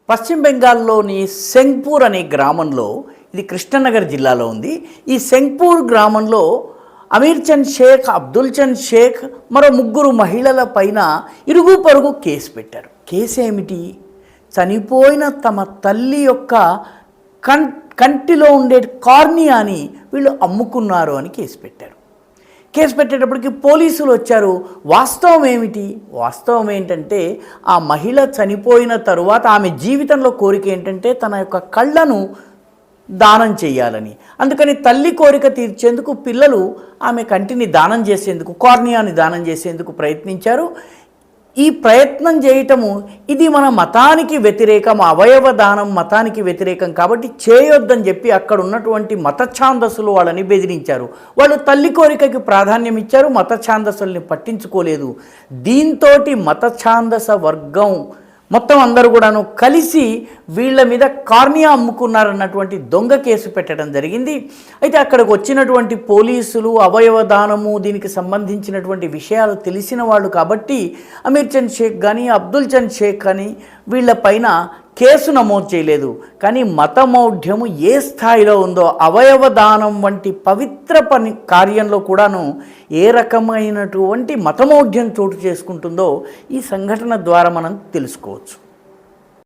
పశ్చిమ బెంగాల్లోని సెంగ్పూర్ అనే గ్రామంలో, ఇది కృష్ణనగర్ జిల్లాలో ఉంది. ఈ సెంగ్పూర్ గ్రామంలో అమీర్ చంద్ షేక్, అబ్దుల్ చంద్ షేక్, మరో ముగ్గురు మహిళల పైన ఇరుగు పొరుగు కేసు పెట్టారు. కేసు ఏమిటి? చనిపోయిన తమ తల్లి యొక్క కంటిలో ఉండే కార్నియాని వీళ్ళు అమ్ముకున్నారు అని కేసు పెట్టారు. కేసు పెట్టేటప్పటికి పోలీసులు వచ్చారు. వాస్తవం ఏమిటి? వాస్తవం ఏంటంటే, ఆ మహిళ చనిపోయిన తరువాత ఆమె జీవితంలో కోరిక ఏంటంటే తన యొక్క కళ్ళను దానం చేయాలని. అందుకని తల్లి కోరిక తీర్చేందుకు పిల్లలు ఆమె కంటిని దానం చేసేందుకు, కార్నియాని దానం చేసేందుకు ప్రయత్నించారు. ఈ ప్రయత్నం చేయటము ఇది మన మతానికి వ్యతిరేకం, అవయవ దానం మతానికి వ్యతిరేకం కాబట్టి చేయొద్దని చెప్పి అక్కడ ఉన్నటువంటి మత ఛాందసులు వాళ్ళని బెదిరించారు. వాళ్ళు తల్లి కోరికకి ప్రాధాన్యం ఇచ్చారు, మత ఛాందసుల్ని పట్టించుకోలేదు. దీంతో మత ఛాందస వర్గం మొత్తం అందరూ కూడాను కలిసి వీళ్ళ మీద కార్నియా అమ్ముకున్నారన్నటువంటి దొంగ కేసు పెట్టడం జరిగింది. అయితే అక్కడికి వచ్చినటువంటి పోలీసులు అవయవ దానము దీనికి సంబంధించినటువంటి విషయాలు తెలిసిన వాళ్ళు కాబట్టి అమీర్ చంద్ షేక్ కానీ అబ్దుల్ చంద్ షేక్ కానీ వీళ్ళపైన కేసు నమోదు చేయలేదు. కానీ మతమౌఢ్యము ఏ స్థాయిలో ఉందో, అవయవ దానం వంటి పవిత్ర కార్యంలో కూడాను ఏ రకమైనటువంటి మతమౌఢ్యం చోటు చేసుకుంటుందో ఈ సంఘటన ద్వారా మనం తెలుసుకోవచ్చు.